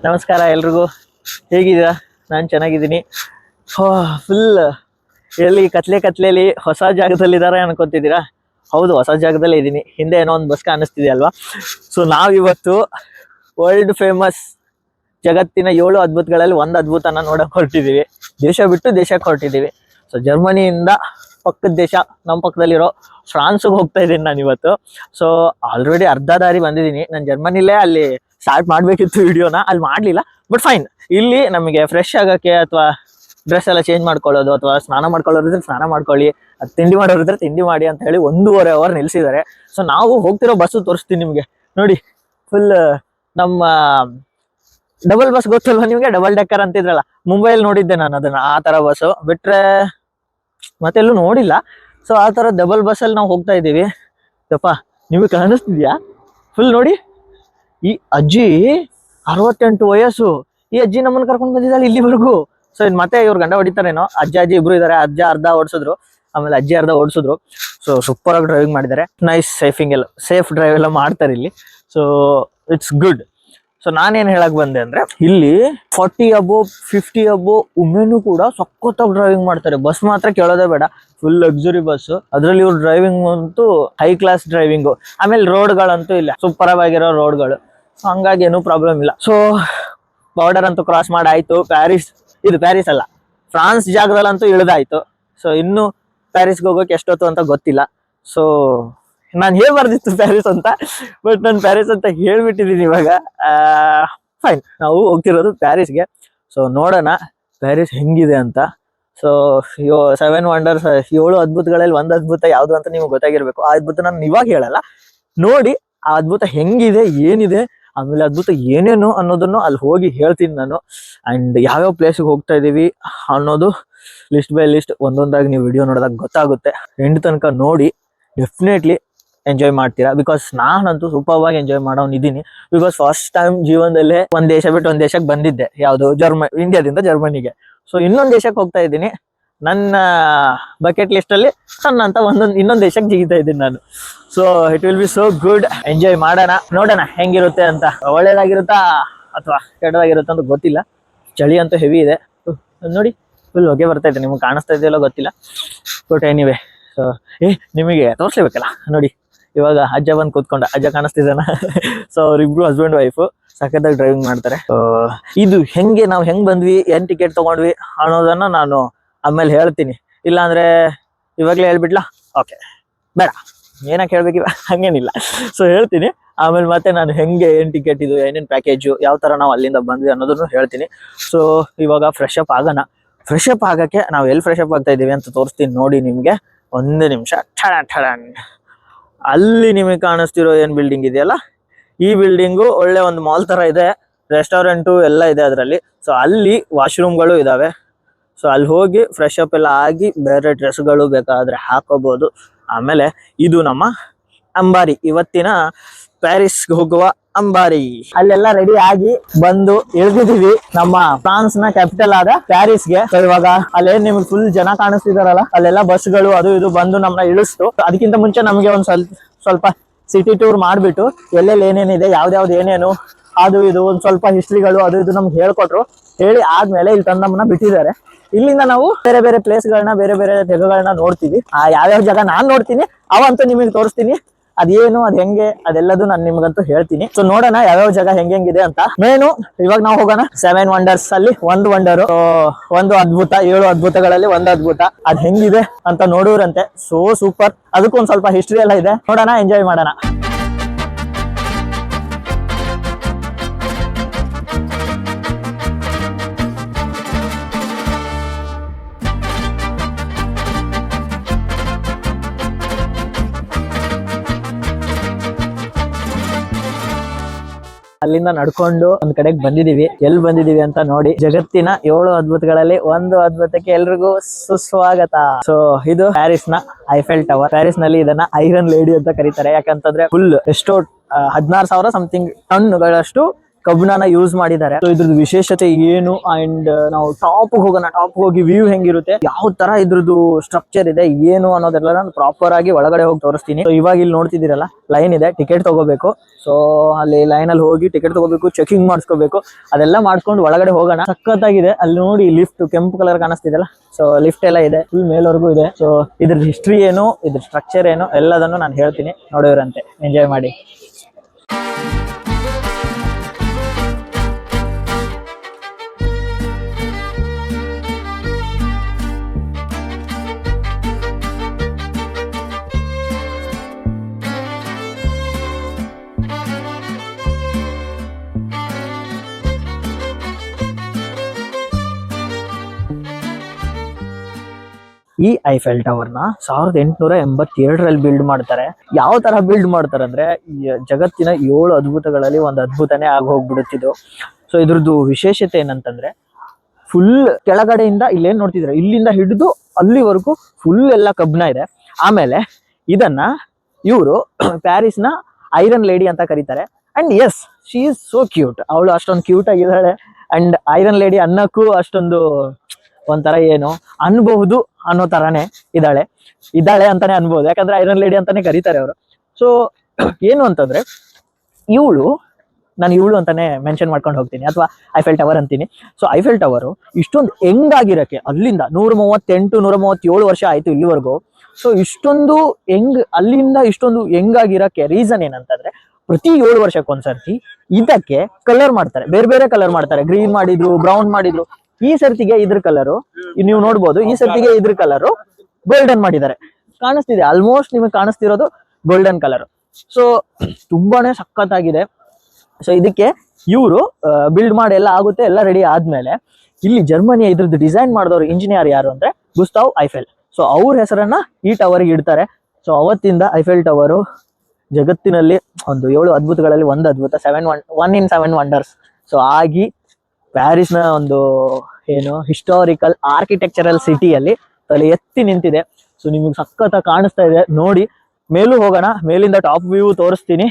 ನಮಸ್ಕಾರ ಎಲ್ರಿಗೂ. ಹೇಗಿದ್ದೀರಾ? ನಾನು ಚೆನ್ನಾಗಿದ್ದೀನಿ. ಫುಲ್ ಎಲ್ಲಿ ಕತ್ಲೆಯಲ್ಲಿ ಹೊಸ ಜಾಗದಲ್ಲಿದ್ದಾರೆ ಅನ್ಕೊತಿದ್ದೀರಾ? ಹೌದು, ಹೊಸ ಜಾಗದಲ್ಲೇ ಇದ್ದೀನಿ. ಹಿಂದೆ ಏನೋ ಒಂದು ಬಸ್ ಕಾಣಿಸ್ತಿದೆ ಅಲ್ವಾ? ಸೊ ನಾವಿವತ್ತು ವರ್ಲ್ಡ್ ಫೇಮಸ್ ಜಗತ್ತಿನ 7 ಅದ್ಭುತಗಳಲ್ಲಿ ಒಂದು ಅದ್ಭುತನ ನೋಡಕ್ ಹೊರಟಿದ್ದೀವಿ. ದೇಶ ಬಿಟ್ಟು ದೇಶಕ್ಕೆ ಹೊರಟಿದ್ದೀವಿ. ಸೊ ಜರ್ಮನಿಯಿಂದ ಪಕ್ಕದ ದೇಶ, ನಮ್ಮ ಪಕ್ಕದಲ್ಲಿರೋ ಫ್ರಾನ್ಸ್ಗೆ ಹೋಗ್ತಾ ಇದ್ದೀನಿ ನಾನು ಇವತ್ತು. ಸೊ ಆಲ್ರೆಡಿ ಅರ್ಧ ದಾರಿ ಬಂದಿದ್ದೀನಿ. ನಾನು ಜರ್ಮನಿಲೇ ಅಲ್ಲಿ ಸ್ಟಾರ್ಟ್ ಮಾಡಬೇಕಿತ್ತು ವಿಡಿಯೋನ, ಅಲ್ಲಿ ಮಾಡಲಿಲ್ಲ. ಬಟ್ ಫೈನ್, ಇಲ್ಲಿ ನಮಗೆ ಫ್ರೆಶ್ ಆಗೋಕ್ಕೆ ಅಥವಾ ಡ್ರೆಸ್ ಎಲ್ಲ ಚೇಂಜ್ ಮಾಡ್ಕೊಳ್ಳೋದು ಅಥವಾ ಸ್ನಾನ ಮಾಡ್ಕೊಳ್ಳೋರಿದ್ರೆ ಸ್ನಾನ ಮಾಡ್ಕೊಳ್ಳಿ, ಅದು ತಿಂಡಿ ಮಾಡೋರಿದ್ರೆ ತಿಂಡಿ ಮಾಡಿ ಅಂತ ಹೇಳಿ 1.5 ಅವರ್ ನಿಲ್ಲಿಸಿದ್ದಾರೆ. ಸೊ ನಾವು ಹೋಗ್ತಿರೋ ಬಸ್ಸು ತೋರಿಸ್ತೀನಿ ನಿಮಗೆ. ನೋಡಿ, ಫುಲ್ ನಮ್ಮ ಡಬಲ್ ಬಸ್ ಗೊತ್ತಲ್ವ ನಿಮಗೆ? ಡಬಲ್ ಡೆಕ್ಕರ್ ಅಂತಿದ್ರಲ್ಲ, ಮುಂಬೈಯಲ್ಲಿ ನೋಡಿದ್ದೆ ನಾನು ಅದನ್ನ. ಆ ಥರ ಬಸ್ಸು ಬಿಟ್ರೆ ಮತ್ತೆಲ್ಲೂ ನೋಡಿಲ್ಲ. ಸೊ ಆ ಥರ ಡಬಲ್ ಬಸ್ಸಲ್ಲಿ ನಾವು ಹೋಗ್ತಾ ಇದ್ದೀವಿ. ಯಪ್ಪ, ನಿಮಗೆ ಕಾಣಿಸ್ತಿದ್ಯಾ? ಫುಲ್ ನೋಡಿ, ಈ ಅಜ್ಜಿ 68 ವಯಸ್ಸು. ಈ ಅಜ್ಜಿ ನಮ್ಮನ್ನು ಕರ್ಕೊಂಡು ಬಂದಿದ್ದಾಳೆ ಇಲ್ಲಿವರೆಗೂ. ಸೊ ಇನ್ನು ಮತ್ತೆ ಇವ್ರು ಗಂಡ ಹೊಡಿತಾರೇನೋ. ಅಜ್ಜಿ ಇಬ್ರು ಇದ್ದಾರೆ. ಅಜ್ಜ ಅರ್ಧ ಓಡಿಸಿದ್ರು, ಆಮೇಲೆ ಅಜ್ಜಿ ಅರ್ಧ ಓಡಿಸಿದ್ರು. ಸೊ ಸೂಪರ್ ಆಗಿ ಡ್ರೈವಿಂಗ್ ಮಾಡಿದ್ದಾರೆ. ನೈಸ್ ಸೇಫ್ ಡ್ರೈವ್ ಎಲ್ಲ ಮಾಡ್ತಾರೆ ಇಲ್ಲಿ. So it's good. ಸೊ ನಾನೇನು ಹೇಳಕ್ ಬಂದೆ ಅಂದ್ರೆ, ಇಲ್ಲಿ 40 ಅಬೋವ್ 50 ಅಬೋವ್ ವುಮೆನ್ ಕೂಡ ಸಖತ್ತಾಗಿ ಡ್ರೈವಿಂಗ್ ಮಾಡ್ತಾರೆ. ಬಸ್ ಮಾತ್ರ ಕೇಳೋದೇ ಬೇಡ, ಫುಲ್ ಲಕ್ಸುರಿ ಬಸ್. ಅದ್ರಲ್ಲಿ ಇವ್ರ ಡ್ರೈವಿಂಗ್ ಅಂತೂ ಹೈ ಕ್ಲಾಸ್ ಡ್ರೈವಿಂಗು. ಆಮೇಲೆ ರೋಡ್ಗಳಂತೂ ಇಲ್ಲ, ಸೂಪರ್ ಆಗಿರೋ ರೋಡ್ಗಳು. ಸೊ ಹಂಗಾಗಿ ಏನೂ ಪ್ರಾಬ್ಲಮ್ ಇಲ್ಲ. ಸೊ ಬಾರ್ಡರ್ ಅಂತೂ ಕ್ರಾಸ್ ಮಾಡಾಯ್ತು. ಪ್ಯಾರಿಸ್ ಅಲ್ಲ, ಫ್ರಾನ್ಸ್ ಜಾಗದಲ್ಲಂತೂ ಇಳಿದಾಯ್ತು. ಸೊ ಇನ್ನು ಪ್ಯಾರಿಸ್ಗೆ ಹೋಗೋಕೆ ಎಷ್ಟೊತ್ತು ಅಂತ ಗೊತ್ತಿಲ್ಲ. ಸೊ ನಾನು ಹೇಳ್ಬಾರ್ದಿತ್ತು ಪ್ಯಾರಿಸ್ ಅಂತ, ಬಟ್ ನಾನು ಪ್ಯಾರಿಸ್ ಅಂತ ಹೇಳ್ಬಿಟ್ಟಿದ್ದೀನಿ ಇವಾಗ. ಫೈನ್, ನಾವು ಹೋಗ್ತಿರೋದು ಪ್ಯಾರಿಸ್ಗೆ. ಸೊ ನೋಡೋಣ ಪ್ಯಾರಿಸ್ ಹೆಂಗಿದೆ ಅಂತ. ಸೊ 7 ವಂಡರ್ಸ್, 7 ಅದ್ಭುತಗಳಲ್ಲಿ ಒಂದು ಅದ್ಭುತ ಯಾವುದು ಅಂತ ನಿಮ್ಗೆ ಗೊತ್ತಾಗಿರ್ಬೇಕು. ಆ ಅದ್ಭುತ ನಾನು ಇವಾಗ ಹೇಳಲ್ಲ, ನೋಡಿ ಆ ಅದ್ಭುತ ಹೆಂಗಿದೆ, ಏನಿದೆ, ಆಮೇಲೆ ಅದ್ಭುತ ಏನೇನು ಅನ್ನೋದನ್ನು ಅಲ್ಲಿ ಹೋಗಿ ಹೇಳ್ತೀನಿ ನಾನು. ಆ್ಯಂಡ್ ಯಾವ್ಯಾವ ಪ್ಲೇಸ್ಗೆ ಹೋಗ್ತಾ ಇದ್ದೀವಿ ಅನ್ನೋದು ಲಿಸ್ಟ್ ಬೈ ಲಿಸ್ಟ್ ಒಂದೊಂದಾಗಿ ನೀವು ವಿಡಿಯೋ ನೋಡಿದಾಗ ಗೊತ್ತಾಗುತ್ತೆ. ಎಂಡ್ ತನಕ ನೋಡಿ, ಡೆಫಿನೆಟ್ಲಿ ಎಂಜಾಯ್ ಮಾಡ್ತೀರಾ. ಬಿಕಾಸ್ ನಾನಂತೂ ಸೂಪರ್ವಾಗಿ ಎಂಜಾಯ್ ಮಾಡೋನಿದ್ದೀನಿ. ಬಿಕಾಸ್ ಫಸ್ಟ್ ಟೈಮ್ ಜೀವನದಲ್ಲೇ ಒಂದು ದೇಶ ಬಿಟ್ಟು ಒಂದು ದೇಶಕ್ಕೆ ಬಂದಿದ್ದೆ. ಯಾವುದು? ಇಂಡಿಯಾದಿಂದ ಜರ್ಮನಿಗೆ. ಸೊ ಇನ್ನೊಂದು ದೇಶಕ್ಕೆ ಹೋಗ್ತಾ ಇದ್ದೀನಿ. ನನ್ನ ಬಕೆಟ್ ಲಿಸ್ಟಲ್ಲಿ ಅಂತ ಇನ್ನೊಂದು ದೇಶಕ್ಕೆ ಜಿಗಿತಾ ಇದ್ದೀನಿ ನಾನು. So it will be so good. Enjoy ಮಾಡೋಣ, ನೋಡೋಣ ಹೆಂಗಿರುತ್ತೆ ಅಂತ. ಒಳ್ಳೇದಾಗಿರುತ್ತಾ ಅಥವಾ ಕೆಟ್ಟದಾಗಿರುತ್ತಾ ಅಂತ ಗೊತ್ತಿಲ್ಲ. ಚಳಿ ಅಂತೂ ಹೆವಿ ಇದೆ. ನೋಡಿ, ಫುಲ್ ಹೊಗೆ ಬರ್ತಾ ಇದೆ. ನಿಮ್ಗೆ ಕಾಣಿಸ್ತಾ ಇದೆಯಲ್ಲ ಗೊತ್ತಿಲ್ಲ. ಬಟ್ ಎನಿವೆ, ಸೊ ನಿಮಗೆ ತೋರಿಸ್ಲೇಬೇಕಲ್ಲ. ನೋಡಿ, ಇವಾಗ ಅಜ್ಜ ಬಂದು ಕೂತ್ಕೊಂಡ. ಅಜ್ಜ ಕಾಣಿಸ್ತಿದ್ದಾನ? ಸೊ ಅವ್ರಿಬ್ರು ಹಸ್ಬೆಂಡ್ ವೈಫು ಸಖತ್ತಾಗಿ ಡ್ರೈವಿಂಗ್ ಮಾಡ್ತಾರೆ. ಇದು ನಾವು ಹೆಂಗ್ ಬಂದ್ವಿ, ಏನ್ ಟಿಕೆಟ್ ತಗೊಂಡ್ವಿ ಅನ್ನೋದನ್ನ ನಾನು ಆಮೇಲೆ ಹೇಳ್ತೀನಿ. ಇಲ್ಲಾಂದ್ರೆ ಇವಾಗಲೇ ಹೇಳ್ಬಿಡ್ಲಾ? ಓಕೆ, ಬೇಡ, ಏನಕ್ಕೆ ಹೇಳ್ಬೇಕಿವ, ಹಂಗೇನಿಲ್ಲ. ಸೊ ಹೇಳ್ತೀನಿ ಆಮೇಲೆ. ಮತ್ತೆ ನಾನು ಹೆಂಗೆ, ಏನ್ ಟಿಕೆಟ್ ಇದು, ಏನೇನು ಪ್ಯಾಕೇಜು, ಯಾವ ಥರ ನಾವು ಅಲ್ಲಿಂದ ಬಂದ್ವಿ ಅನ್ನೋದನ್ನು ಹೇಳ್ತೀನಿ. ಸೊ ಇವಾಗ ಫ್ರೆಶ್ ಅಪ್ ಆಗೋಣ. ಫ್ರೆಶ್ ಅಪ್ ಆಗೋಕ್ಕೆ ನಾವು ಎಲ್ಲಿ ಫ್ರೆಶ್ ಅಪ್ ಆಗ್ತಾ ಇದ್ದೀವಿ ಅಂತ ತೋರಿಸ್ತೀನಿ ನೋಡಿ ನಿಮಗೆ. 1 ನಿಮಿಷ. ಠಡನ್. ಅಲ್ಲಿ ನಿಮಗೆ ಕಾಣಿಸ್ತಿರೋ ಏನು ಬಿಲ್ಡಿಂಗ್ ಇದೆಯಲ್ಲ, ಈ ಬಿಲ್ಡಿಂಗು ಒಳ್ಳೆ ಒಂದು ಮಾಲ್ ಥರ ಇದೆ. ರೆಸ್ಟೋರೆಂಟು ಎಲ್ಲ ಇದೆ ಅದರಲ್ಲಿ. ಸೊ ಅಲ್ಲಿ ವಾಶ್ರೂಮ್ಗಳು ಇದ್ದಾವೆ. ಸೊ ಅಲ್ಲಿ ಹೋಗಿ ಫ್ರೆಶ್ ಅಪ್ ಎಲ್ಲ ಆಗಿ ಬೇರೆ ಡ್ರೆಸ್ಗಳು ಬೇಕಾದರೆ ಹಾಕೋಬೋದು. ಆಮೇಲೆ ಇದು ನಮ್ಮ ಅಂಬಾರಿ, ಇವತ್ತಿನ ಪ್ಯಾರಿಸ್ಗೆ ಹೋಗುವ ಅಂಬಾರಿ. ಅಲ್ಲೆಲ್ಲ ರೆಡಿ ಆಗಿ ಬಂದು ಇಳಿದಿದೀವಿ ನಮ್ಮ ಫ್ರಾನ್ಸ್ ನ ಕ್ಯಾಪಿಟಲ್ ಆದ ಪ್ಯಾರಿಸ್ಗೆ. ಇವಾಗ ಅಲ್ಲೇನ್ ನಿಮ್ಗೆ ಫುಲ್ ಜನ ಕಾಣಿಸ್ತಿದಾರಲ್ಲ, ಅಲ್ಲೆಲ್ಲ ಬಸ್ಗಳು ಅದು ಇದು ಬಂದು ನಮ್ಮನ್ನ ಇಳಿಸ್ತು. ಅದಕ್ಕಿಂತ ಮುಂಚೆ ನಮಗೆ ಒಂದ್ ಸ್ವಲ್ಪ ಸಿಟಿ ಟೂರ್ ಮಾಡ್ಬಿಟ್ಟು ಎಲ್ಲೆಲ್ಲಿ ಏನೇನಿದೆ, ಯಾವ್ದಾವ್ದು ಏನೇನು ಅದು ಇದು ಒಂದ್ ಸ್ವಲ್ಪ ಹಿಸ್ಟ್ರಿಗಳು ಅದು ಇದು ನಮ್ಗೆ ಹೇಳ್ಕೊಟ್ರು. ಹೇಳಿ ಆದ್ಮೇಲೆ ಇಲ್ಲಿ ತಂದು ನಮ್ಮನ್ನ ಬಿಟ್ಟಿದ್ದಾರೆ. ಇಲ್ಲಿಂದ ನಾವು ಬೇರೆ ಬೇರೆ ಪ್ಲೇಸ್ಗಳನ್ನ, ಬೇರೆ ಬೇರೆ ಜಾಗಗಳನ್ನ ನೋಡ್ತೀವಿ. ಯಾವ್ಯಾವ ಜಾಗ ನಾನ್ ನೋಡ್ತೀನಿ ಅವಂತೂ ನಿಮಗೆ ತೋರಿಸ್ತೀನಿ. ಅದೇನು, ಅದ್ ಹೆಂಗೆ, ಅದೆಲ್ಲದು ನಾನು ನಿಮ್ಗಂತೂ ಹೇಳ್ತೀನಿ. ಸೊ ನೋಡೋಣ ಯಾವ್ಯಾವ ಜಾಗ ಹೆಂಗಿದೆ ಅಂತ. ಮೇನು ಇವಾಗ ನಾವು ಹೋಗೋಣ 7 ವಂಡರ್ಸ್ ಅಲ್ಲಿ ಒಂದು ವಂಡರ್, ಒಂದು ಅದ್ಭುತ, 7 ಅದ್ಭುತಗಳಲ್ಲಿ ಒಂದು ಅದ್ಭುತ. ಅದ್ ಹೆಂಗಿದೆ ಅಂತ ನೋಡೋರಂತೆ. So super. ಅದಕ್ಕೂ ಒಂದ್ ಸ್ವಲ್ಪ ಹಿಸ್ಟ್ರಿ ಎಲ್ಲ ಇದೆ. ನೋಡೋಣ, ಎಂಜಾಯ್ ಮಾಡೋಣ. ಅಲ್ಲಿಂದ ನಡ್ಕೊಂಡು ಒಂದ್ ಕಡೆಗೆ ಬಂದಿದೀವಿ. ಎಲ್ಲಿ ಬಂದಿದೀವಿ ಅಂತ ನೋಡಿ. ಜಗತ್ತಿನ 7 ಅದ್ಭುತಗಳಲ್ಲಿ ಒಂದು ಅದ್ಭುತಕ್ಕೆ ಎಲ್ರಿಗೂ ಸುಸ್ವಾಗತ. ಸೊ ಇದು ಪ್ಯಾರಿಸ್ ನ ಐಫೆಲ್ ಟವರ್. ಪ್ಯಾರಿಸ್ ನಲ್ಲಿ ಇದನ್ನ ಐರನ್ ಲೇಡಿ ಅಂತ ಕರೀತಾರೆ. ಯಾಕಂತಂದ್ರೆ ಫುಲ್ ಎಷ್ಟೋ 16,000 ಸಮಥಿಂಗ್ ಟನ್ಗಳಷ್ಟು ಕಬ್ಬಿಣನ ಯೂಸ್ ಮಾಡಿದ್ದಾರೆ. ಸೊ ಇದ್ರದ್ದು ವಿಶೇಷತೆ ಏನು ಅಂಡ್ ನಾವು ಟಾಪ್ ಹೋಗೋಣ, ಟಾಪ್ ಹೋಗಿ ವ್ಯೂ ಹೆಂಗಿರುತ್ತೆ, ಯಾವ ತರ ಇದ್ರದ್ದು ಸ್ಟ್ರಕ್ಚರ್ ಇದೆ ಏನು ಅನ್ನೋದೆಲ್ಲ ನಾನು ಪ್ರಾಪರ್ ಆಗಿ ಒಳಗಡೆ ಹೋಗಿ ತೋರಿಸ್ತೀನಿ. ಸೊ ಇವಾಗ ಇಲ್ಲಿ ನೋಡ್ತಿದ್ದೀರಲ್ಲ ಲೈನ್ ಇದೆ, ಟಿಕೆಟ್ ತಗೋಬೇಕು. ಸೊ ಅಲ್ಲಿ ಲೈನ್ ಅಲ್ಲಿ ಹೋಗಿ ಟಿಕೆಟ್ ತಗೋಬೇಕು, ಚೆಕಿಂಗ್ ಮಾಡಿಸ್ಕೋಬೇಕು, ಅದೆಲ್ಲ ಮಾಡ್ಕೊಂಡು ಒಳಗಡೆ ಹೋಗೋಣ. ಸಖತ್ತಾಗಿದೆ. ಅಲ್ಲಿ ನೋಡಿ ಲಿಫ್ಟ್ ಕೆಂಪು ಕಲರ್ ಕಾಣಿಸ್ತಿದೆಲ್ಲ, ಸೊ ಲಿಫ್ಟ್ ಎಲ್ಲ ಇದೆ, ಫುಲ್ ಮೇಲ್ವರೆಗೂ ಇದೆ. ಸೊ ಇದ್ರ ಹಿಸ್ಟ್ರಿ ಏನು, ಇದ್ರ ಸ್ಟ್ರಕ್ಚರ್ ಏನು ಎಲ್ಲದನ್ನು ನಾನು ಹೇಳ್ತೀನಿ, ನೋಡೋರಂತೆ ಎಂಜಾಯ್ ಮಾಡಿ. ಈ ಐಫೆಲ್ ಟವರ್ ನ 1882ರಲ್ಲಿ ಬಿಲ್ಡ್ ಮಾಡ್ತಾರೆ. ಯಾವ ತರ ಬಿಲ್ಡ್ ಮಾಡ್ತಾರೆ ಅಂದ್ರೆ ಜಗತ್ತಿನ 7 ಅದ್ಭುತಗಳಲ್ಲಿ ಒಂದು ಅದ್ಭುತನೇ ಆಗಿ ಹೋಗ್ಬಿಡುತ್ತಿದ್ದು. ಸೊ ಇದ್ರದ್ದು ವಿಶೇಷತೆ ಏನಂತಂದ್ರೆ ಫುಲ್ ಕೆಳಗಡೆಯಿಂದ ಇಲ್ಲೇನ್ ನೋಡ್ತಿದ್ರೆ, ಇಲ್ಲಿಂದ ಹಿಡಿದು ಅಲ್ಲಿವರೆಗೂ ಫುಲ್ ಎಲ್ಲ ಕಬ್ಬಿಣ ಇದೆ. ಆಮೇಲೆ ಇದನ್ನ ಇವರು ಪ್ಯಾರಿಸ್ ನ ಐರನ್ ಲೇಡಿ ಅಂತ ಕರೀತಾರೆ. And yes, she is so cute. ಅವಳು ಅಷ್ಟೊಂದು ಕ್ಯೂಟ್ ಆಗಿದ್ದಾಳೆ. ಅಂಡ್ ಐರನ್ ಲೇಡಿ ಅನ್ನಕ್ಕೂ ಅಷ್ಟೊಂದು ಒಂಥರ ಏನು ಅನ್ಬಹುದು ಅನ್ನೋ ತರಾನೇ ಇದ್ದಾಳೆ ಅಂತಾನೆ ಅನ್ಬಹುದು. ಯಾಕಂದ್ರೆ ಐರನ್ ಲೇಡಿ ಅಂತಾನೆ ಕರೀತಾರೆ ಅವರು. ಸೊ ಏನು ಅಂತಂದ್ರೆ ನಾನು ಇವಳು ಅಂತಾನೆ ಮೆನ್ಷನ್ ಮಾಡ್ಕೊಂಡು ಹೋಗ್ತೀನಿ, ಅಥವಾ ಐಫೆಲ್ ಟವರ್ ಅಂತೀನಿ. ಸೊ ಐಫೆಲ್ ಟವರ್ ಇಷ್ಟೊಂದು ಹೆಂಗಾಗಿರಕ್ಕೆ ಅಲ್ಲಿಂದ 137 ವರ್ಷ ಆಯ್ತು ಇಲ್ಲಿವರೆಗೂ. ಸೊ ಇಷ್ಟೊಂದು ಅಲ್ಲಿಂದ ಇಷ್ಟೊಂದು ಹೆಂಗಾಗಿರಕ್ಕೆ ರೀಸನ್ ಏನಂತಂದ್ರೆ ಪ್ರತಿ 7 ವರ್ಷಕ್ಕೊಂದ್ಸರ್ತಿ ಇದಕ್ಕೆ ಕಲರ್ ಮಾಡ್ತಾರೆ, ಬೇರೆ ಬೇರೆ ಕಲರ್ ಮಾಡ್ತಾರೆ. ಗ್ರೀನ್ ಮಾಡಿದ್ರು, ಬ್ರೌನ್ ಮಾಡಿದ್ರು. ಈ ಸರ್ತಿಗೆ ಇದ್ರ ಕಲರು ನೀವು ನೋಡ್ಬೋದು, ಈ ಸರ್ತಿಗೆ ಇದ್ರ ಕಲರು ಗೋಲ್ಡನ್ ಮಾಡಿದ್ದಾರೆ. ಕಾಣಿಸ್ತಿದೆ, ಆಲ್ಮೋಸ್ಟ್ ನಿಮಗೆ ಕಾಣಿಸ್ತಿರೋದು ಗೋಲ್ಡನ್ ಕಲರ್. ಸೊ ತುಂಬಾನೇ ಸಖತ್ತಾಗಿದೆ. ಸೊ ಇದಕ್ಕೆ ಇವರು ಬಿಲ್ಡ್ ಮಾಡಿ ಎಲ್ಲ ಆಗುತ್ತೆ, ಎಲ್ಲ ರೆಡಿ ಆದ್ಮೇಲೆ ಇಲ್ಲಿ ಜರ್ಮನಿಯ ಇದ್ರದ್ದು ಡಿಸೈನ್ ಮಾಡಿದವರು ಇಂಜಿನಿಯರ್ ಯಾರು ಅಂದ್ರೆ ಗುಸ್ತಾವ್ ಐಫೆಲ್. ಸೊ ಅವ್ರ ಹೆಸರನ್ನ ಈ ಟವರ್ಗೆ ಇಡ್ತಾರೆ. ಸೊ ಅವತ್ತಿಂದ ಐಫೆಲ್ ಟವರು ಜಗತ್ತಿನಲ್ಲಿ ಒಂದು 7 ಅದ್ಭುತಗಳಲ್ಲಿ ಒಂದು ಅದ್ಭುತ, 1 in 7 ವಂಡರ್ಸ್. ಸೊ ಆಗಿ ಪ್ಯಾರಿಸ್ನ ಒಂದು ಹಿಸ್ಟಾರಿಕಲ್ ಆರ್ಕಿಟೆಕ್ಚರಲ್ ಸಿಟಿಯಲ್ಲಿ ತಲೆ ಎತ್ತಿ ನಿಂತಿದೆ. ಸೊ ನಿಮಗೆ ಸಖತ್ತ ಕಾಣಿಸ್ತಾ ಇದೆ ನೋಡಿ. ಮೇಲೂ ಹೋಗೋಣ, ಮೇಲಿಂದ ಟಾಪ್ ವ್ಯೂ ತೋರಿಸ್ತೀನಿ,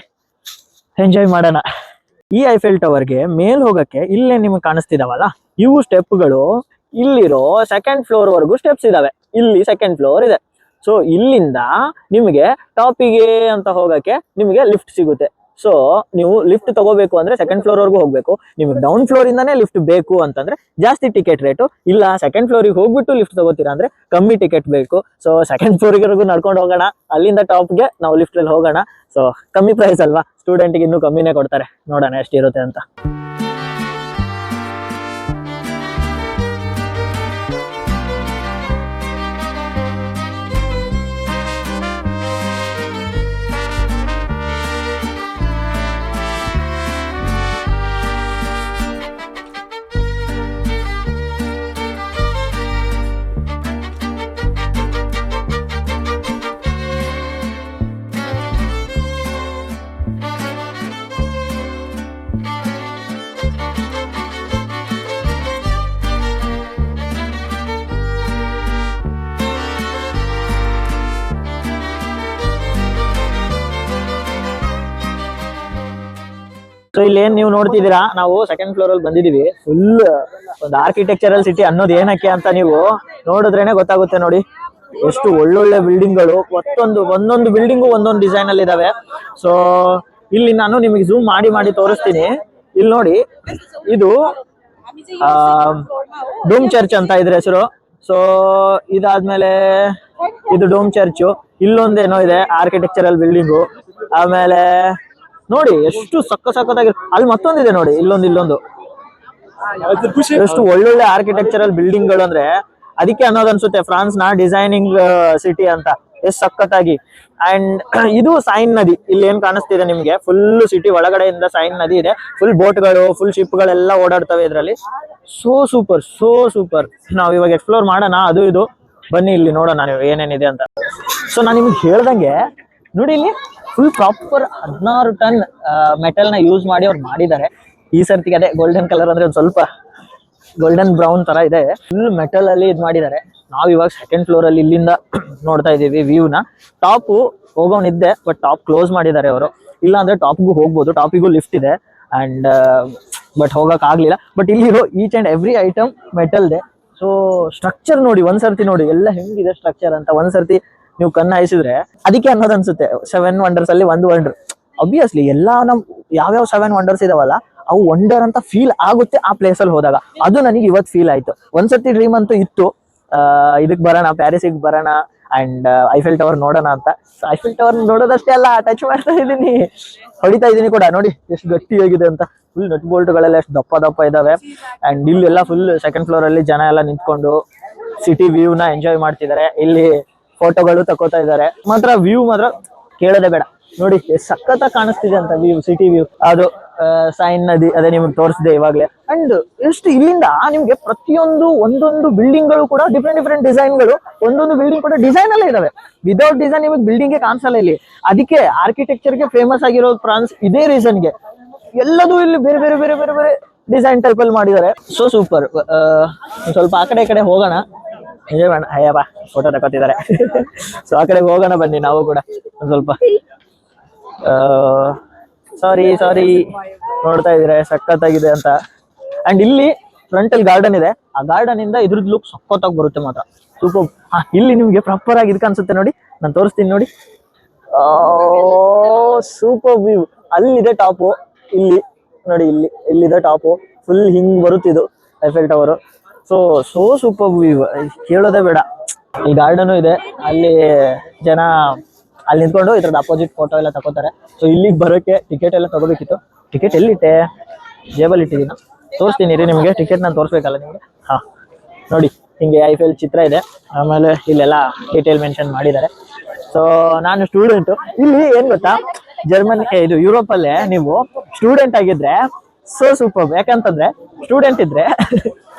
ಎಂಜಾಯ್ ಮಾಡೋಣ. ಈ ಐಫೆಲ್ ಟವರ್ಗೆ ಮೇಲ್ ಹೋಗಕ್ಕೆ ಇಲ್ಲೇ ನಿಮ್ಗೆ ಕಾಣಿಸ್ತಿದಾವಲ್ಲ, ಇವು ಸ್ಟೆಪ್ಗಳು ಇಲ್ಲಿರೋ 2nd ಫ್ಲೋರ್ ವರೆಗೂ ಸ್ಟೆಪ್ಸ್ ಇದಾವೆ. ಇಲ್ಲಿ 2nd ಫ್ಲೋರ್ ಇದೆ. ಸೊ ಇಲ್ಲಿಂದ ನಿಮಗೆ ಟಾಪಿಗೆ ಅಂತ ಹೋಗಕ್ಕೆ ನಿಮಗೆ ಲಿಫ್ಟ್ ಸಿಗುತ್ತೆ. ಸೊ ನೀವು ಲಿಫ್ಟ್ ತಗೋಬೇಕು ಅಂದ್ರೆ 2nd ಫ್ಲೋರ್ ವರೆಗೂ ಹೋಗ್ಬೇಕು. ನಿಮ್ಗೆ ಡೌನ್ ಫ್ಲೋರ್ ಇಂದಾನೇ ಲಿಫ್ಟ್ ಬೇಕು ಅಂತಂದ್ರೆ ಜಾಸ್ತಿ ಟಿಕೆಟ್ ರೇಟು, ಇಲ್ಲ 2nd ಫ್ಲೋರಿಗೆ ಹೋಗ್ಬಿಟ್ಟು ಲಿಫ್ಟ್ ತಗೋತೀರಾ ಅಂದ್ರೆ ಕಮ್ಮಿ ಟಿಕೆಟ್ ಬೇಕು. ಸೊ 2nd ಫ್ಲೋರ್ವರೆಗೂ ನಡ್ಕೊಂಡು ಹೋಗೋಣ, ಅಲ್ಲಿಂದ ಟಾಪ್ಗೆ ನಾವು ಲಿಫ್ಟ್ ಅಲ್ಲಿ ಹೋಗೋಣ. ಸೊ ಕಮ್ಮಿ ಪ್ರೈಸ್ ಅಲ್ವಾ, ಸ್ಟೂಡೆಂಟ್ಗೆ ಇನ್ನೂ ಕಮ್ಮಿನೇ ಕೊಡ್ತಾರೆ, ನೋಡೋಣ ಎಷ್ಟಿರುತ್ತೆ ಅಂತ. ಸೊ ಇಲ್ಲಿ ಏನ್ ನೀವು ನೋಡ್ತಿದ್ದೀರಾ, ನಾವು 2nd ಫ್ಲೋರ್ ಅಲ್ಲಿ ಬಂದಿದೀವಿ. ಫುಲ್ ಒಂದು ಆರ್ಕಿಟೆಕ್ಚರಲ್ ಸಿಟಿ ಅನ್ನೋದು ಏನಕ್ಕೆ ಅಂತ ನೀವು ನೋಡಿದ್ರೇನೆ ಗೊತ್ತಾಗುತ್ತೆ ನೋಡಿ. ಎಷ್ಟು ಒಳ್ಳೊಳ್ಳೆ ಬಿಲ್ಡಿಂಗ್ಗಳು, ಒಂದೊಂದು ಬಿಲ್ಡಿಂಗು ಒಂದೊಂದು ಡಿಸೈನ್ ಅಲ್ಲಿ ಇದಾವೆ. ಸೊ ಇಲ್ಲಿ ನಾನು ನಿಮಗೆ ಝೂಮ್ ಮಾಡಿ ತೋರಿಸ್ತೀನಿ. ಇಲ್ಲಿ ನೋಡಿ, ಇದು ಡೋಮ್ ಚರ್ಚ್ ಅಂತ ಇದ್ರ ಹೆಸರು. ಸೊ ಇದಾದ್ಮೇಲೆ ಇದು ಡೋಮ್ ಚರ್ಚ್, ಇಲ್ಲೊಂದೇನೋ ಇದೆ ಆರ್ಕಿಟೆಕ್ಚರಲ್ ಬಿಲ್ಡಿಂಗು. ಆಮೇಲೆ ನೋಡಿ ಎಷ್ಟು ಸಖತ್ತಾಗಿ, ಅಲ್ಲಿ ಮತ್ತೊಂದಿದೆ ನೋಡಿ, ಇಲ್ಲೊಂದು ಎಷ್ಟು ಒಳ್ಳೊಳ್ಳೆ ಆರ್ಕಿಟೆಕ್ಚರಲ್ ಬಿಲ್ಡಿಂಗ್ ಗಳು ಅಂದ್ರೆ ಅದಕ್ಕೆ ಅನ್ನೋದು ಅನ್ಸುತ್ತೆ ಫ್ರಾನ್ಸ್ ನ ಡಿಸೈನಿಂಗ್ ಸಿಟಿ ಅಂತ, ಎಷ್ಟು ಸಖತ್ತಾಗಿ. ಅಂಡ್ ಇದು ಸೈನ್ ನದಿ, ಇಲ್ಲಿ ಏನ್ ಕಾಣಿಸ್ತಿದೆ ನಿಮ್ಗೆ, ಫುಲ್ ಸಿಟಿ ಒಳಗಡೆಯಿಂದ ಸೈನ್ ನದಿ ಇದೆ. ಫುಲ್ ಬೋಟ್ಗಳು, ಫುಲ್ ಶಿಪ್ ಗಳೆಲ್ಲ ಓಡಾಡ್ತವೆ ಇದ್ರಲ್ಲಿ. So super. ನಾವ್ ಇವಾಗ ಎಕ್ಸ್ಪ್ಲೋರ್ ಮಾಡೋಣ, ಅದು ಇದು. ಬನ್ನಿ ಇಲ್ಲಿ ನೋಡೋಣ ನೀವು ಏನೇನಿದೆ ಅಂತ. ಸೊ ನಾನು ನಿಮ್ಗೆ ಹೇಳ್ದಂಗೆ ನೋಡಿ, ಇಲ್ಲಿ ಫುಲ್ ಪ್ರಾಪರ್ 16 ಟನ್ ಮೆಟಲ್ ನ ಯೂಸ್ ಮಾಡಿ ಅವ್ರು ಮಾಡಿದ್ದಾರೆ. ಈ ಸರ್ತಿಗೆ ಅದೇ ಗೋಲ್ಡನ್ ಕಲರ್ ಅಂದ್ರೆ ಒಂದ್ ಸ್ವಲ್ಪ ಗೋಲ್ಡನ್ ಬ್ರೌನ್ ತರ ಇದೆ. ಫುಲ್ ಮೆಟಲ್ ಅಲ್ಲಿ ಇದ್ ಮಾಡಿದ್ದಾರೆ. ನಾವ್ ಇವಾಗ 2nd ಫ್ಲೋರ್ ಅಲ್ಲಿ ಇಲ್ಲಿಂದ ನೋಡ್ತಾ ಇದೀವಿ ವ್ಯೂ ನ. ಟಾಪ್ ಹೋಗೋನಿದ್ದೆ, ಬಟ್ ಟಾಪ್ ಕ್ಲೋಸ್ ಮಾಡಿದ್ದಾರೆ ಅವರು. ಇಲ್ಲ ಅಂದ್ರೆ ಟಾಪ್ಗೂ ಹೋಗ್ಬೋದು, ಟಾಪಿಗೂ ಲಿಫ್ಟ್ ಇದೆ. ಆ್ಯಂಡ್ ಬಟ್ ಹೋಗಕ್ ಆಗ್ಲಿಲ್ಲ. ಬಟ್ ಇಲ್ಲಿರೋ ಈಚ್ ಆ್ಯಂಡ್ ಎವ್ರಿ ಐಟಮ್ ಮೆಟಲ್ದೆ. ಸೊ ಸ್ಟ್ರಕ್ಚರ್ ನೋಡಿ ಒಂದ್ಸರ್ತಿ ನೋಡಿ ಎಲ್ಲ ಹೆಂಗಿದೆ ಸ್ಟ್ರಕ್ಚರ್ ಅಂತ. ಒಂದ್ಸರ್ತಿ ನೀವು ಕಣ್ಣು ಹಾಯಿಸಿದ್ರೆ ಅದಕ್ಕೆ ಅನ್ನೋದು ಅನ್ಸುತ್ತೆ 7 ವಂಡರ್ಸ್ ಅಲ್ಲಿ ಒಂದು ವಂಡರ್. ಅಬ್ವಿಯಸ್ಲಿ ಎಲ್ಲಾ ನಮ್ ಯಾವ್ಯಾವ 7 ವಂಡರ್ಸ್ ಇದಾವಲ್ಲ ಅವು ವಂಡರ್ ಅಂತ ಫೀಲ್ ಆಗುತ್ತೆ ಆ ಪ್ಲೇಸ್ ಅಲ್ಲಿ ಹೋದಾಗ. ಅದು ನನಗೆ ಇವತ್ತು ಫೀಲ್ ಆಯ್ತು. ಒಂದ್ಸತಿ ಡ್ರೀಮ್ ಅಂತೂ ಇತ್ತು, ಇದಕ್ ಬರೋಣ, ಪ್ಯಾರಿಸಿಗೆ ಬರೋಣ ಅಂಡ್ ಐಫೆಲ್ ಟವರ್ ನೋಡೋಣ ಅಂತ. ಐಫೆಲ್ ಟವರ್ ನೋಡೋದಷ್ಟೇ ಅಲ್ಲ, ಟಚ್ ಮಾಡ್ತಾ ಇದೀನಿ, ಹೊಡಿತಾ ಇದೀನಿ ಕೂಡ. ನೋಡಿ ಎಷ್ಟು ಗಟ್ಟಿಯಾಗಿದೆ ಅಂತ. ಫುಲ್ ನಟ್ ಬೋಲ್ಟ್ಗಳೆಲ್ಲ ಎಷ್ಟು ದಪ್ಪ ದಪ್ಪ ಇದಾವೆ. ಅಂಡ್ ಇಲ್ಲೆಲ್ಲ ಫುಲ್ ಸೆಕೆಂಡ್ ಫ್ಲೋರ್ ಅಲ್ಲಿ ಜನ ಎಲ್ಲ ನಿಂತ್ಕೊಂಡು ಸಿಟಿ ವ್ಯೂ ನ ಎಂಜಾಯ್ ಮಾಡ್ತಿದ್ದಾರೆ. ಇಲ್ಲಿ ಫೋಟೋಗಳು ತಗೋತಾ ಇದ್ದಾರೆ. ಮಾತ್ರ ವ್ಯೂ ಮಾತ್ರ ಕೇಳೋದೇ ಬೇಡ. ನೋಡಿ ಎಷ್ಟು ಸಖತ್ತಾಗಿ ಕಾಣಿಸ್ತಿದೆ ಅಂತ ವ್ಯೂ, ಸಿಟಿ ವ್ಯೂ. ಅದು ಸೈನ್ ನದಿ ಅದೇ ನಿಮ್ಗೆ ತೋರಿಸಿದೆ ಇವಾಗ್ಲೇ. ಅಂಡ್ ಎಷ್ಟು ಇಲ್ಲಿಂದ ನಿಮ್ಗೆ ಪ್ರತಿಯೊಂದು ಒಂದೊಂದು ಬಿಲ್ಡಿಂಗ್ ಗಳು ಕೂಡ ಡಿಫ್ರೆಂಟ್ ಡಿಸೈನ್ ಗಳು, ಒಂದೊಂದು ಬಿಲ್ಡಿಂಗ್ ಕೂಡ ಡಿಸೈನ್ ಅಲ್ಲೇ ಇದಾವೆ. ವಿದೌಟ್ ಡಿಸೈನ್ ನಿಮಗೆ ಬಿಲ್ಡಿಂಗ್ ಕಾಣಿಸಲ್ಲ ಇಲ್ಲಿ. ಅದಕ್ಕೆ ಆರ್ಕಿಟೆಕ್ಚರ್ ಗೆ ಫೇಮಸ್ ಆಗಿರೋದು ಫ್ರಾನ್ಸ್ ಇದೇ ರೀಸನ್ಗೆ. ಎಲ್ಲದೂ ಇಲ್ಲಿ ಬೇರೆ ಬೇರೆ ಬೇರೆ ಬೇರೆ ಬೇರೆ ಡಿಸೈನ್ ಟೈಪ್ ಅಲ್ಲಿ ಮಾಡಿದ್ದಾರೆ. So super. ಸ್ವಲ್ಪ ಆ ಕಡೆ ಹೋಗೋಣ, ಎಂಜಾಯ್ ಮಾಡೋಣ. ಅಯ್ಯಪ್ಪ ಫೋಟೋ ತಗೋತಿದ್ದಾರೆ. ಸೊ ಆ ಕಡೆ ಹೋಗೋಣ ಬನ್ನಿ ನಾವು ಕೂಡ ಒಂದ್ ಸ್ವಲ್ಪ. ಸಾರಿ ನೋಡ್ತಾ ಇದ್ರೆ ಸಖತ್ತಾಗಿದೆ ಅಂತ. ಅಂಡ್ ಇಲ್ಲಿ ಫ್ರಂಟ್ ಅಲ್ಲಿ ಗಾರ್ಡನ್ ಇದೆ. ಆ ಗಾರ್ಡನ್ ಇಂದ ಇದ್ರದ್ದು ಲುಕ್ ಸಖತ್ತಾಗಿ ಬರುತ್ತೆ ಮಾತ್ರ. ಸೂಪರ್. ಇಲ್ಲಿ ನಿಮ್ಗೆ ಪ್ರಾಪರ್ ಆಗಿ ಇದಕ್ಕೆ ಅನ್ಸುತ್ತೆ ನೋಡಿ, ನಾನು ತೋರಿಸ್ತೀನಿ ನೋಡಿ. Super view. ಅಲ್ಲಿದೆ ಟಾಪು, ಇಲ್ಲಿ ನೋಡಿ, ಇಲ್ಲಿದೆ ಟಾಪು. ಫುಲ್ ಹಿಂಗ್ ಬರುತ್ತಿದ್ದು Eiffel Tower. So super view, ಕೇಳೋದೇ ಬೇಡ. ಈ ಗಾರ್ಡನ್ ಇದೆ, ಅಲ್ಲಿ ಜನ ಅಲ್ಲಿ ನಿಂತ್ಕೊಂಡು ಇದ್ರದ್ದು ಅಪೋಸಿಟ್ ಫೋಟೋ ಎಲ್ಲ ತಗೋತಾರೆ. ಸೊ ಇಲ್ಲಿಗೆ ಬರೋಕೆ ಟಿಕೆಟ್ ಎಲ್ಲ ತಗೋಬೇಕಿತ್ತು. ಟಿಕೆಟ್ ಎಲ್ಲಿಟ್ಟೆ? ಜೇಬಲ್ಲಿ ಇಟ್ಟಿದ್ದೀನಿ. ತೋರಿಸ್ತೀನಿ ರೀ ನಿಮಗೆ. ಟಿಕೆಟ್ ನಾನು ತೋರಿಸ್ಬೇಕಲ್ಲ ನಿಮಗೆ. ಹಾ ನೋಡಿ, ಹಿಂಗೆ ಐಫೆಲ್ ಚಿತ್ರ ಇದೆ. ಆಮೇಲೆ ಇಲ್ಲೆಲ್ಲ ಡೀಟೇಲ್ ಮೆನ್ಷನ್ ಮಾಡಿದ್ದಾರೆ. ಸೊ ನಾನು ಸ್ಟೂಡೆಂಟು. ಇಲ್ಲಿ ಏನ್ ಗೊತ್ತಾ, ಜರ್ಮನಿ ಇದು ಯುರೋಪ್ ಅಲ್ಲೇ ನೀವು ಸ್ಟೂಡೆಂಟ್ ಆಗಿದ್ರೆ ಸೋ ಸೂಪರ್. ಯಾಕಂತಂದ್ರೆ ಸ್ಟೂಡೆಂಟ್ ಇದ್ರೆ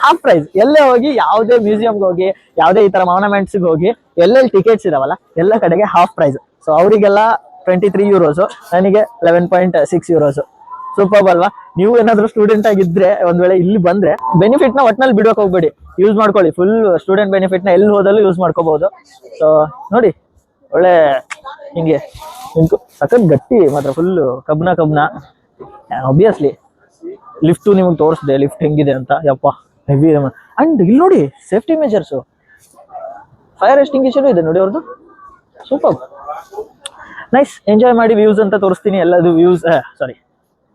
ಹಾಫ್ ಪ್ರೈಸ್. ಎಲ್ಲೇ ಹೋಗಿ, ಯಾವುದೇ ಮ್ಯೂಸಿಯಂಗೆ ಹೋಗಿ, ಯಾವುದೇ ಈ ತರ ಮಾರ್ನಮೆಂಟ್ಸ್ಗೆ ಹೋಗಿ, ಎಲ್ಲೆಲ್ಲಿ ಟಿಕೆಟ್ಸ್ ಇದಾವಲ್ಲ ಎಲ್ಲ ಕಡೆಗೆ ಹಾಫ್ ಪ್ರೈಸ್. ಸೊ ಅವರಿಗೆಲ್ಲ 23 ಯೂರೋಸು, ನನಗೆ 11.6 ಯೂರೋಸು. ಸೂಪರ್ ಅಲ್ವಾ? ನೀವು ಏನಾದ್ರು ಸ್ಟೂಡೆಂಟ್ ಆಗಿದ್ರೆ ಒಂದ್ ವೇಳೆ ಇಲ್ಲಿ ಬಂದ್ರೆ ಬೆನಿಫಿಟ್ ನ ಒಟ್ನಲ್ಲಿ ಬಿಡೋಕೆ ಹೋಗ್ಬೇಡಿ, ಯೂಸ್ ಮಾಡ್ಕೊಳ್ಳಿ. ಫುಲ್ ಸ್ಟೂಡೆಂಟ್ ಬೆನಿಫಿಟ್ ನ ಎಲ್ಲಿ ಹೋದಲ್ಲೂ ಯೂಸ್ ಮಾಡ್ಕೋಬಹುದು. ಸೊ ನೋಡಿ, ಒಳ್ಳೆ ಹಿಂಗೆ ಸಖತ್ ಗಟ್ಟಿ ಮಾತ್ರ, ಫುಲ್ ಕಬ್ನ. ಆಬ್ವಿಯಸ್ಲಿ ಲಿಫ್ಟ್ ನಿಮಗೆ ತೋರಿಸಿದೆ, ಲಿಫ್ಟ್ ಹೆಂಗಿದೆ ಅಂತ. ಯಪ್ಪ ಹೆವಿ. ಅಂಡ್ ಇಲ್ಲಿ ನೋಡಿ ಸೇಫ್ಟಿ ಮೆಜರ್ಸ್, ಫೈರ್ ಎಸ್ಟಿಂಗ್ವಿಷರ್ ಇದೆ ನೋಡಿ ಅವ್ರದ್ದು. Super nice. ಎಂಜಾಯ್ ಮಾಡಿ. ವ್ಯೂಸ್ ಅಂತ ತೋರಿಸ್ತೀನಿ, ಎಲ್ಲದು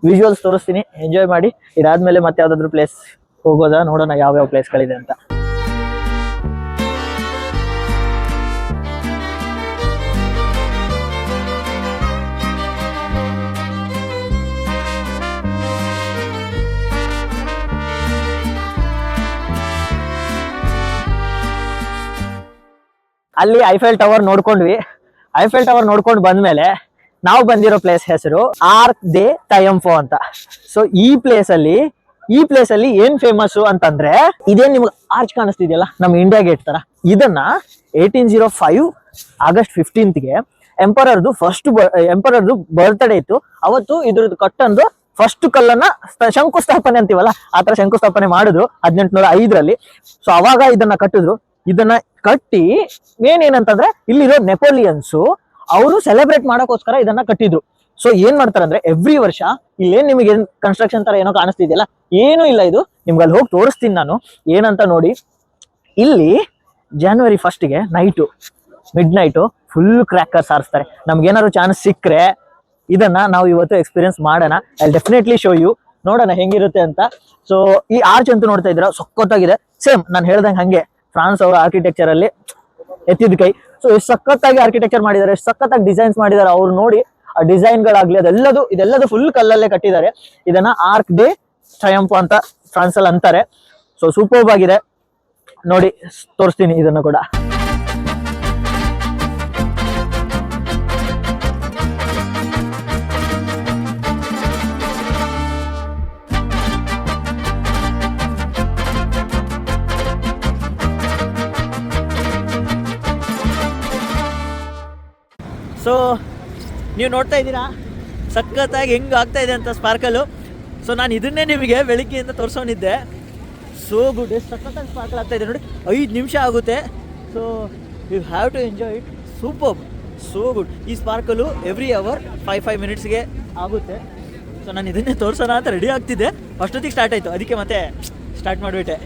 ವಿಜುವಲ್ಸ್ ತೋರಿಸ್ತೀನಿ, ಎಂಜಾಯ್ ಮಾಡಿ. ಇದಾದ್ಮೇಲೆ ಮತ್ತೆ ಯಾವ್ದಾದ್ರು ಪ್ಲೇಸ್ ಹೋಗೋದಾ, ನೋಡೋಣ ಯಾವ್ಯಾವ ಪ್ಲೇಸ್ಗಳಿದೆ ಅಂತ. ಅಲ್ಲಿ ಐಫೆಲ್ ಟವರ್ ನೋಡ್ಕೊಂಡ್ವಿ. ಐಫೆಲ್ ಟವರ್ ನೋಡ್ಕೊಂಡು ಬಂದ್ಮೇಲೆ ನಾವು ಬಂದಿರೋ ಪ್ಲೇಸ್ ಹೆಸರು ಆರ್ಕ್ ಡೆ ಟ್ರಯಂಫೋ ಅಂತ. ಸೊ ಈ ಪ್ಲೇಸ್ ಅಲ್ಲಿ ಏನ್ ಫೇಮಸ್ ಅಂತಂದ್ರೆ, ಇದೇನ್ ನಿಮ್ಗೆ ಆರ್ಚ್ ಕಾಣಿಸ್ತಿದೆಯಲ್ಲ, ನಮ್ಮ ಇಂಡಿಯಾ ಗೇಟ್ ತರ. ಇದನ್ನ 1805 ಆಗಸ್ಟ್ 15ಗೆ ಎಂಪರರ್ದು ಬರ್ತ್ಡೇ ಇತ್ತು. ಅವತ್ತು ಇದ್ರದ್ದು ಕಟ್ಟಂದು ಫಸ್ಟ್ ಕಲ್ಲನ್ನ ಶಂಕುಸ್ಥಾಪನೆ ಅಂತೀವಲ್ಲ, ಆತರ ಶಂಕುಸ್ಥಾಪನೆ ಮಾಡಿದ್ರು 1805ರಲ್ಲಿ. ಸೊ ಅವಾಗ ಇದನ್ನ ಕಟ್ಟಿದ್ರು. ಇದನ್ನ ಕಟ್ಟಿ ಏನಂತಂದ್ರೆ, ಇಲ್ಲಿರೋ ನೆಪೋಲಿಯನ್ಸು ಅವರು ಸೆಲೆಬ್ರೇಟ್ ಮಾಡೋಕೋಸ್ಕರ ಇದನ್ನ ಕಟ್ಟಿದ್ರು. ಸೊ ಏನ್ ಮಾಡ್ತಾರೆ ಅಂದ್ರೆ, ಎವ್ರಿ ವರ್ಷ ಇಲ್ಲೇನ್ ನಿಮಗೆ ಕನ್ಸ್ಟ್ರಕ್ಷನ್ ತರ ಏನೋ ಕಾಣಿಸ್ತಿದೆಯಲ್ಲ, ಏನೂ ಇಲ್ಲ. ಇದು ನಿಮ್ಗೆ ಅಲ್ಲಿ ಹೋಗಿ ತೋರಿಸ್ತೀನಿ ನಾನು ಏನಂತ ನೋಡಿ. ಇಲ್ಲಿ January 1ಗೆ ಮಿಡ್ ನೈಟು ಫುಲ್ ಕ್ರ್ಯಾಕರ್ಸ್ ಹಾರಿಸ್ತಾರೆ. ನಮ್ಗೇನಾದ್ರು ಚಾನ್ಸ್ ಸಿಕ್ಕರೆ ಇದನ್ನ ನಾವು ಇವತ್ತು ಎಕ್ಸ್ಪೀರಿಯನ್ಸ್ ಮಾಡೋಣ. I definitely show you. ನೋಡೋಣ ಹೆಂಗಿರುತ್ತೆ ಅಂತ. ಸೊ ಈ ಆರ್ಚ್ ಅಂತೂ ನೋಡ್ತಾ ಇದ್ದೀರಾ, ಸಖತ್ತಾಗಿದೆ. ಸೇಮ್ ನಾನು ಹೇಳ್ದಂಗೆ ಹಂಗೆ ಫ್ರಾನ್ಸ್ ಅವರ ಆರ್ಕಿಟೆಕ್ಚರ್ ಅಲ್ಲಿ ಎತ್ತಿದ ಕೈ. ಸೊ ಎಷ್ಟು ಸಖತ್ತಾಗಿ ಆರ್ಕಿಟೆಕ್ಚರ್ ಮಾಡಿದ್ದಾರೆ, ಎಷ್ಟು ಸಖತ್ತಾಗಿ ಡಿಸೈನ್ಸ್ ಮಾಡಿದ್ದಾರೆ. ಅವ್ರು ನೋಡಿ ಆ ಡಿಸೈನ್ ಗಳಾಗ್ಲಿ, ಇದೆಲ್ಲದು ಫುಲ್ ಕಲ್ಲಲ್ಲೇ ಕಟ್ಟಿದ್ದಾರೆ. ಇದನ್ನ ಆರ್ಕ್ ಡೆ ಟ್ರಯಂಫೋ ಅಂತ ಫ್ರಾನ್ಸ್ ಅಲ್ಲಿ ಅಂತಾರೆ. ಸೊ ಸೂಪರ್ ಆಗಿದೆ ನೋಡಿ, ತೋರಿಸ್ತೀನಿ ಇದನ್ನು ಕೂಡ. ಸೊ ನೀವು ನೋಡ್ತಾ ಇದ್ದೀರಾ ಸಖತ್ತಾಗಿ ಹೆಂಗೆ ಆಗ್ತಾ ಇದೆ ಅಂತ ಸ್ಪಾರ್ಕಲು. ಸೊ ನಾನು ಇದನ್ನೇ ನಿಮಗೆ ಬೆಳಿಗ್ಗೆಯಿಂದ ತೋರಿಸೋನಿದ್ದೆ. ಸೋ ಗುಡ್, ಎಷ್ಟು ಸಖತ್ತಾಗಿ ಸ್ಪಾರ್ಕಲ್ ಆಗ್ತಾ ಇದೆ ನೋಡಿ. 5 ನಿಮಿಷ ಆಗುತ್ತೆ. So you have to enjoy it. Super, so good. ಈ ಸ್ಪಾರ್ಕಲು ಎವ್ರಿ ಅವರ್ 5 ಮಿನಿಟ್ಸ್ಗೆ ಆಗುತ್ತೆ. ಸೊ ನಾನು ಇದನ್ನೇ ತೋರಿಸೋಣ ಅಂತ ರೆಡಿ ಆಗ್ತಿದ್ದೆ, ಅಷ್ಟೊತ್ತಿಗೆ ಸ್ಟಾರ್ಟ್ ಆಯಿತು, ಅದಕ್ಕೆ ಮತ್ತೆ ಸ್ಟಾರ್ಟ್ ಮಾಡಿಬಿಟ್ಟೆ.